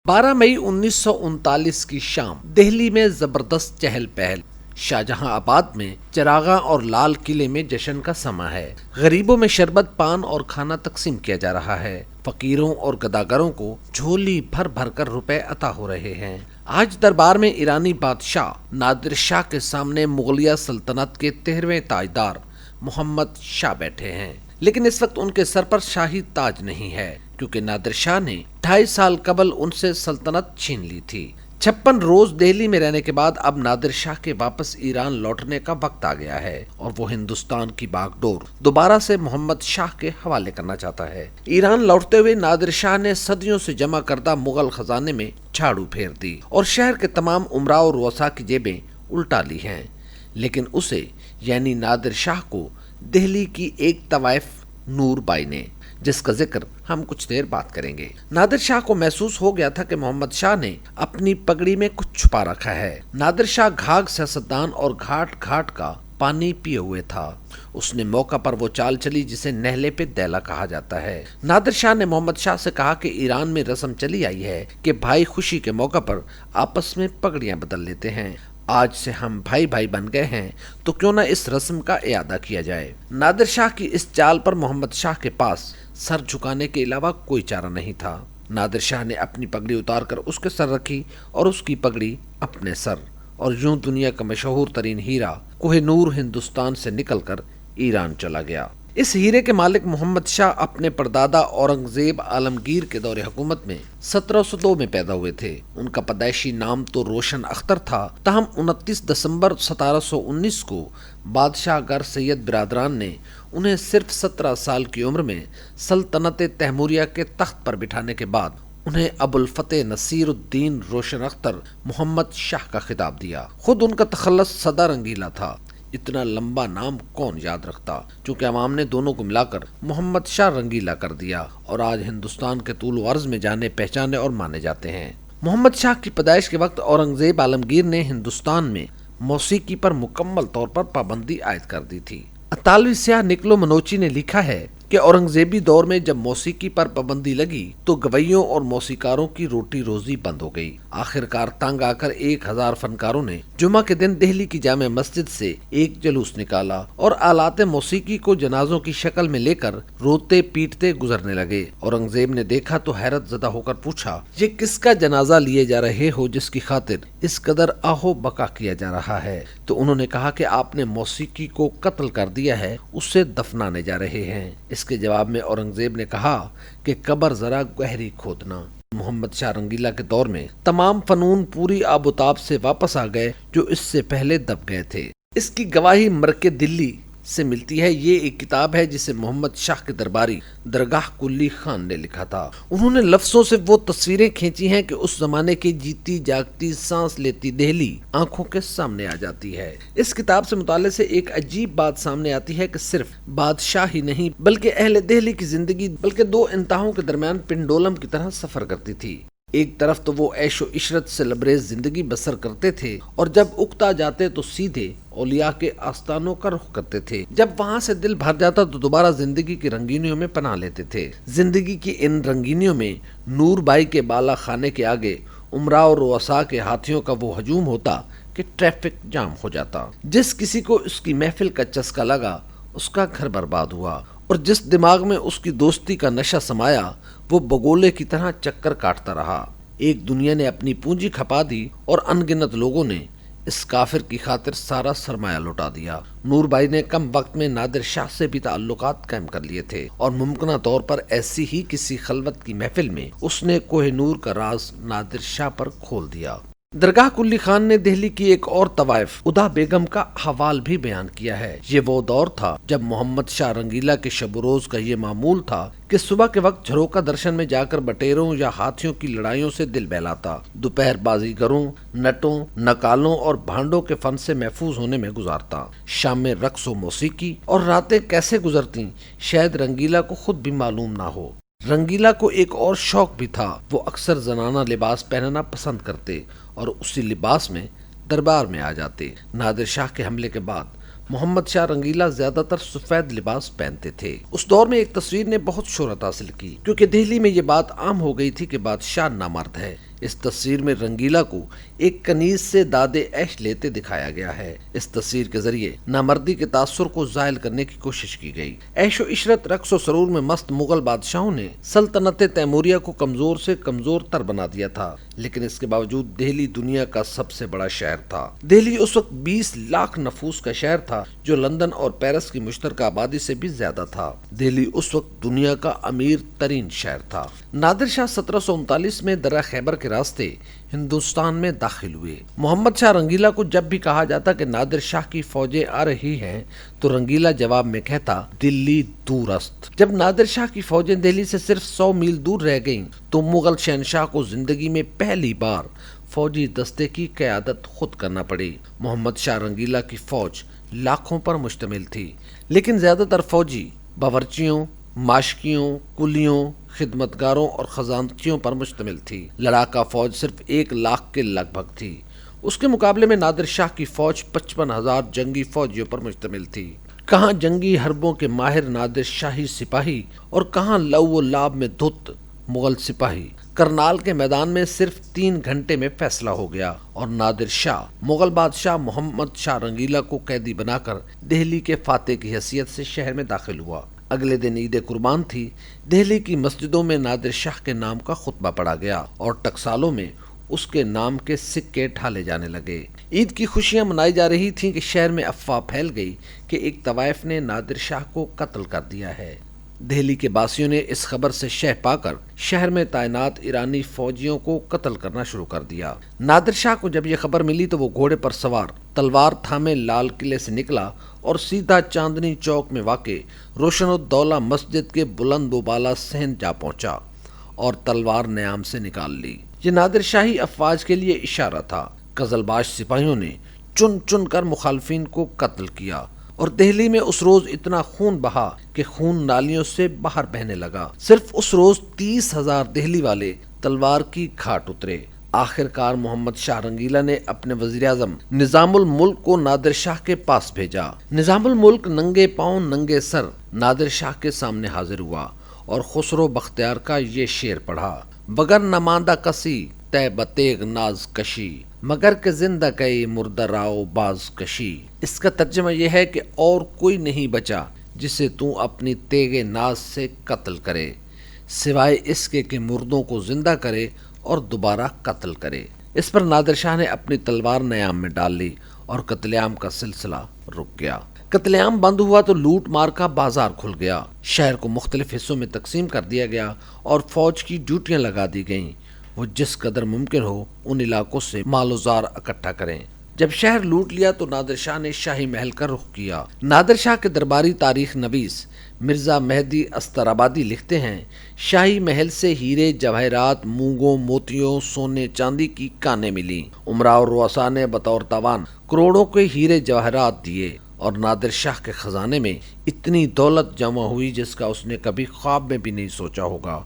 12 مئی 1939 کی شام دہلی میں زبردست چہل پہل۔ شاہجہاں آباد میں چراغاں اور لال قلعے میں جشن کا سماں ہے۔ غریبوں میں شربت، پان اور کھانا تقسیم کیا جا رہا ہے۔ فقیروں اور گداگروں کو جھولی بھر بھر کر روپے عطا ہو رہے ہیں۔ آج دربار میں ایرانی بادشاہ نادر شاہ کے سامنے مغلیہ سلطنت کے 13ویں تاجدار محمد شاہ بیٹھے ہیں، لیکن اس وقت ان کے سر پر شاہی تاج نہیں ہے، کیونکہ نادر شاہ نے 2.5 سال قبل ان سے سلطنت چھین لی تھی۔ 56 روز دہلی میں رہنے کے بعد اب نادر شاہ کے واپس ایران لوٹنے کا وقت آ گیا ہے اور وہ ہندوستان کی باغ ڈور دوبارہ سے محمد شاہ کے حوالے کرنا چاہتا ہے۔ ایران لوٹتے ہوئے نادر شاہ نے صدیوں سے جمع کردہ مغل خزانے میں جھاڑو پھیر دی اور شہر کے تمام امراء اور رؤساء کی جیبیں الٹا لی ہیں، لیکن اسے یعنی نادر شاہ کو دہلی کی ایک طوائف نور بائی نے، جس کا ذکر ہم کچھ دیر بات کریں گے۔ نادر شاہ کو محسوس ہو گیا تھا کہ محمد شاہ نے اپنی پگڑی میں کچھ چھپا رکھا ہے۔ نادر شاہ گھاگ سیاستدان اور گھاٹ گھاٹ کا پانی پیے ہوئے تھا۔ اس نے موقع پر وہ چال چلی جسے نہلے پہ دیلا کہا جاتا ہے۔ نادر شاہ نے محمد شاہ سے کہا کہ ایران میں رسم چلی آئی ہے کہ بھائی خوشی کے موقع پر آپس میں پگڑیاں بدل لیتے ہیں۔ آج سے ہم بھائی بھائی بن گئے ہیں تو کیوں نہ اس رسم کا اعادہ کیا جائے۔ نادر شاہ کی اس چال پر محمد شاہ کے پاس سر جھکانے کے علاوہ کوئی چارہ نہیں تھا۔ نادر شاہ نے اپنی پگڑی اتار کر اس کے سر رکھی اور اس کی پگڑی اپنے سر، اور یوں دنیا کا مشہور ترین ہیرا کوہ نور ہندوستان سے نکل کر ایران چلا گیا۔ اس ہیرے کے مالک محمد شاہ اپنے پردادا اورنگزیب عالمگیر کے دور حکومت میں 1702 میں پیدا ہوئے تھے۔ ان کا پیدائشی نام تو روشن اختر تھا، تاہم 29 دسمبر 1719 کو بادشاہ گر سید برادران نے انہیں صرف 17 سال کی عمر میں سلطنت تیموریہ کے تخت پر بٹھانے کے بعد انہیں ابو الفتح نصیر الدین روشن اختر محمد شاہ کا خطاب دیا۔ خود ان کا تخلص سدا رنگیلا تھا۔ اتنا لمبا نام کون یاد رکھتا، چونکہ عوام نے دونوں کو ملا کر محمد شاہ رنگیلا کر دیا اور آج ہندوستان کے طول و عرض میں جانے پہچانے اور مانے جاتے ہیں۔ محمد شاہ کی پیدائش کے وقت اورنگزیب عالمگیر نے ہندوستان میں موسیقی پر مکمل طور پر پابندی عائد کر دی تھی۔ اطالوی سیاح نکولو منوچی نے لکھا ہے کہ اورنگزیبی دور میں جب موسیقی پر پابندی لگی تو گویوں اور موسیقاروں کی روٹی روزی بند ہو گئی۔ آخرکار تنگ آ کر 1000 فنکاروں نے جمعہ کے دن دہلی کی جامع مسجد سے ایک جلوس نکالا اور آلات موسیقی کو جنازوں کی شکل میں لے کر روتے پیٹتے گزرنے لگے۔ اورنگزیب نے دیکھا تو حیرت زدہ ہو کر پوچھا، یہ کس کا جنازہ لیے جا رہے ہو جس کی خاطر اس قدر آہو بکا کیا جا رہا ہے؟ تو انہوں نے کہا کہ آپ نے موسیقی کو قتل کر دیا ہے، اسے دفنانے جا رہے ہیں۔ اس کے جواب میں اورنگزیب نے کہا کہ قبر ذرا گہری کھودنا۔ محمد شاہ رنگیلا کے دور میں تمام فنون پوری آب و تاب سے واپس آ گئے جو اس سے پہلے دب گئے تھے۔ اس کی گواہی مرک دلی سے ملتی ہے۔ یہ ایک کتاب ہے جسے محمد شاہ کے درباری درگاہ کلی خان نے لکھا تھا۔ انہوں نے لفظوں سے وہ تصویریں کھینچی ہیں کہ اس زمانے کی جیتی جاگتی سانس لیتی دہلی آنکھوں کے سامنے آ جاتی ہے۔ اس کتاب سے مطالعے سے ایک عجیب بات سامنے آتی ہے کہ صرف بادشاہ ہی نہیں بلکہ اہل دہلی کی زندگی بلکہ دو انتہاؤں کے درمیان پنڈولم کی طرح سفر کرتی تھی۔ ایک طرف تو وہ عیش و عشرت سے لبریز زندگی بسر کرتے تھے اور جب اکتا جاتے تو سیدھے اولیاء کے آستانوں کا رخ کرتے تھے۔ جب وہاں سے دل بھر جاتا تو دوبارہ زندگی کی رنگینیوں میں پناہ لیتے تھے۔ زندگی کی ان رنگینیوں میں نور بائی کے بالا خانے کے آگے امراء اور رؤساء کے ہاتھیوں کا وہ ہجوم ہوتا کہ ٹریفک جام ہو جاتا۔ جس کسی کو اس کی محفل کا چسکا لگا اس کا گھر برباد ہوا، اور جس دماغ میں اس کی دوستی کا نشہ سمایا وہ بگولے کی طرح چکر کاٹتا رہا۔ ایک دنیا نے اپنی پونجی کھپا دی اور ان گنت لوگوں نے اس کافر کی خاطر سارا سرمایہ لوٹا دیا۔ نور بائی نے کم وقت میں نادر شاہ سے بھی تعلقات قائم کر لیے تھے اور ممکنہ طور پر ایسی ہی کسی خلوت کی محفل میں اس نے کوہ نور کا راز نادر شاہ پر کھول دیا۔ درگاہ کلی خان نے دہلی کی ایک اور طوائف ادا بیگم کا حوال بھی بیان کیا ہے۔ یہ وہ دور تھا جب محمد شاہ رنگیلا کے شب و روز کا یہ معمول تھا کہ صبح کے وقت جھروکا درشن میں جا کر بٹیروں یا ہاتھیوں کی لڑائیوں سے دل بہلاتا، دوپہر بازیگروں، نٹوں، نکالوں اور بھانڈوں کے فن سے محفوظ ہونے میں گزارتا، شام میں رقص و موسیقی، اور راتیں کیسے گزرتی شاید رنگیلا کو خود بھی معلوم نہ ہو۔ رنگیلا کو ایک اور شوق بھی تھا، وہ اکثر زنانہ لباس پہننا پسند کرتے اور اسی لباس میں دربار میں آ جاتے۔ نادر شاہ کے حملے کے بعد محمد شاہ رنگیلا زیادہ تر سفید لباس پہنتے تھے۔ اس دور میں ایک تصویر نے بہت شہرت حاصل کی کیونکہ دہلی میں یہ بات عام ہو گئی تھی کہ بادشاہ نامرد ہے، اس تصویر میں رنگیلا کو ایک کنیز سے داد عیش لیتے دکھایا گیا ہے۔ اس تصویر کے ذریعے نامردی کے تاثر کو زائل کرنے کی کوشش کی گئی۔ عیش و عشرت، رقص و سرور میں مست مغل بادشاہوں نے سلطنت تیموریہ کو کمزور سے کمزور تر بنا دیا تھا، لیکن اس کے باوجود دہلی دنیا کا سب سے بڑا شہر تھا۔ دہلی اس وقت 20 لاکھ نفوس کا شہر تھا، جو لندن اور پیرس کی مشترکہ آبادی سے بھی زیادہ تھا۔ دہلی اس وقت دنیا کا امیر ترین شہر تھا۔ نادر شاہ 1739 میں درہ خیبر کے راستے ہندوستان میں داخل ہوئے۔ محمد شاہ رنگیلا کو جب بھی کہا جاتا کہ نادر شاہ کی فوجیں آ رہی ہیں تو رنگیلا جواب میں کہتا دلی دور است۔ جب نادر شاہ کی فوجیں دہلی سے صرف 100 میل دور رہ گئیں تو مغل شہنشاہ کو زندگی میں پہلی بار فوجی دستے کی قیادت خود کرنا پڑی۔ محمد شاہ رنگیلا کی فوج لاکھوں پر مشتمل تھی، لیکن زیادہ تر فوجی باورچیوں، ماشکیوں، کلیوں، خدمتگاروں اور خزانچیوں پر مشتمل تھی۔ لڑاکا فوج صرف 1 لاکھ کے لگ بھگ تھی۔ اس کے مقابلے میں نادر شاہ کی فوج 55,000 جنگی فوجیوں پر مشتمل تھی۔ کہاں جنگی حربوں کے ماہر نادر شاہی سپاہی اور کہاں لو و لاب میں دھت مغل سپاہی۔ کرنال کے میدان میں صرف 3 گھنٹے میں فیصلہ ہو گیا اور نادر شاہ مغل بادشاہ محمد شاہ رنگیلا کو قیدی بنا کر دہلی کے فاتح کی حیثیت سے شہر میں داخل ہوا۔ اگلے دن عید قربان تھی۔ دہلی کی مسجدوں میں نادر شاہ کے نام کا خطبہ پڑھا گیا اور ٹکسالوں میں اس کے نام کے سکے ڈھالے جانے لگے۔ عید کی خوشیاں منائی جا رہی تھیں کہ شہر میں افواہ پھیل گئی کہ ایک طوائف نے نادر شاہ کو قتل کر دیا ہے۔ دہلی کے باسیوں نے اس خبر سے شہ پا کر شہر میں تعینات ایرانی فوجیوں کو قتل کرنا شروع کر دیا۔ نادر شاہ کو جب یہ خبر ملی تو وہ گھوڑے پر سوار تلوار تھامے لال قلعے سے نکلا اور سیدھا چاندنی چوک میں واقع روشن الدولہ مسجد کے بلند و بالا صحن جا پہنچا اور تلوار نیام سے نکال لی۔ یہ نادر شاہی افواج کے لیے اشارہ تھا۔ قزل باز سپاہیوں نے چن چن کر مخالفین کو قتل کیا اور دہلی میں اس روز اتنا خون بہا کہ خون نالیوں سے باہر بہنے لگا۔ صرف اس روز 30,000 دہلی والے تلوار کی گھاٹ اترے۔ آخر کار محمد شاہ رنگیلا نے اپنے وزیر اعظم نظام الملک کو نادر شاہ کے پاس بھیجا۔ نظام الملک ننگے پاؤں ننگے سر نادر شاہ کے سامنے حاضر ہوا اور خسرو بختیار کا یہ شعر پڑھا: بگر نماندہ کسی تے بتیغ ناز کشی، مگر کہ زندہ کئی مردہ راؤ باز کشی۔ اس کا ترجمہ یہ ہے کہ اور کوئی نہیں بچا جسے تو اپنی تیغ ناز سے قتل کرے، سوائے اس کے کہ مردوں کو زندہ کرے اور دوبارہ قتل کرے۔ اس پر نادر شاہ نے اپنی تلوار نیام میں ڈال لی اور قتل عام کا سلسلہ رک گیا۔ قتل عام بند ہوا تو لوٹ مار کا بازار کھل گیا۔ شہر کو مختلف حصوں میں تقسیم کر دیا گیا اور فوج کی ڈیوٹیاں لگا دی گئیں۔ وہ جس قدر ممکن ہو ان علاقوں سے مال و زار اکٹھا کریں۔ جب شہر لوٹ لیا تو نادر شاہ نے شاہی محل کا رخ کیا۔ نادر شاہ کے درباری تاریخ نویس مرزا مہدی استرابادی لکھتے ہیں: شاہی محل سے ہیرے جواہرات، مونگوں، موتیوں، سونے چاندی کی کانیں ملی۔ امراء اور رؤساء نے بطور تاوان کروڑوں کے ہیرے جواہرات دیے اور نادر شاہ کے خزانے میں اتنی دولت جمع ہوئی جس کا اس نے کبھی خواب میں بھی نہیں سوچا ہوگا۔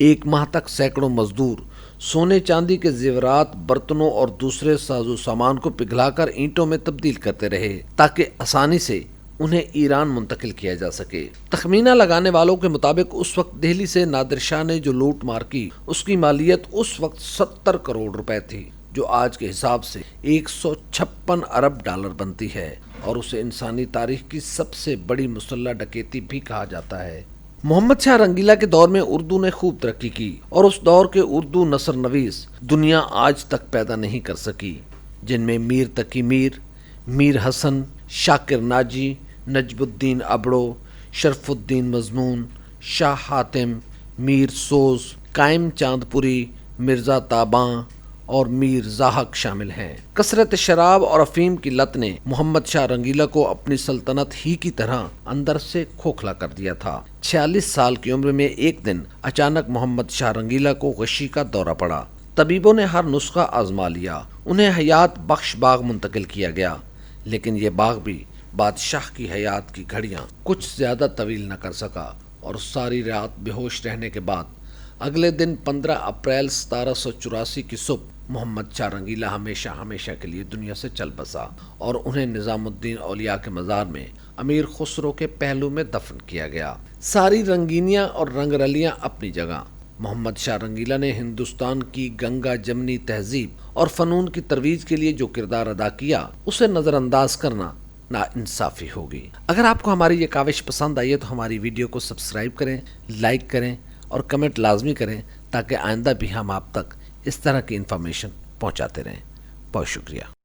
1 ماہ تک سینکڑوں مزدور سونے چاندی کے زیورات، برتنوں اور دوسرے ساز و سامان کو پگھلا کر اینٹوں میں تبدیل کرتے رہے تاکہ آسانی سے انہیں ایران منتقل کیا جا سکے۔ تخمینہ لگانے والوں کے مطابق اس وقت دہلی سے نادر شاہ نے جو لوٹ مار کی اس کی مالیت اس وقت 70 کروڑ روپے تھی، جو آج کے حساب سے 156 ارب ڈالر بنتی ہے اور اسے انسانی تاریخ کی سب سے بڑی مسلح ڈکیتی بھی کہا جاتا ہے۔ محمد شاہ رنگیلا کے دور میں اردو نے خوب ترقی کی اور اس دور کے اردو نثر نویس دنیا آج تک پیدا نہیں کر سکی، جن میں میر تقی میر، میر حسن، شاکر ناجی، نجب الدین ابڑو، شرف الدین مضمون، شاہ حاتم، میر سوز، قائم چاند پوری، مرزا تاباں اور میر زاہک شامل ہیں۔ کثرت شراب اور افیم کی لت نے محمد شاہ رنگیلا کو اپنی سلطنت ہی کی طرح اندر سے کھوکھلا کر دیا تھا۔ 46 سال کی عمر میں ایک دن اچانک محمد شاہ رنگیلا کو غشی کا دورہ پڑا۔ طبیبوں نے ہر نسخہ آزما لیا، انہیں حیات بخش باغ منتقل کیا گیا، لیکن یہ باغ بھی بادشاہ کی حیات کی گھڑیاں کچھ زیادہ طویل نہ کر سکا اور ساری رات بے ہوش رہنے کے بعد اگلے دن 15 اپریل 1784 کی صبح محمد شاہ رنگیلا ہمیشہ کے لیے دنیا سے چل بسا اور انہیں نظام الدین اولیاء کے مزار میں امیر خسرو کے پہلو میں دفن کیا گیا۔ ساری رنگینیاں اور رنگ رلیاں اپنی جگہ، محمد شاہ رنگیلا نے ہندوستان کی گنگا جمنی تہذیب اور فنون کی ترویج کے لیے جو کردار ادا کیا اسے نظر انداز کرنا ناانصافی ہوگی۔ اگر آپ کو ہماری یہ کاوش پسند آئی ہے تو ہماری ویڈیو کو سبسکرائب کریں، لائک کریں اور کمنٹ لازمی کریں تاکہ آئندہ بھی ہم آپ تک اس طرح کی انفارمیشن پہنچاتے رہیں۔ بہت شکریہ۔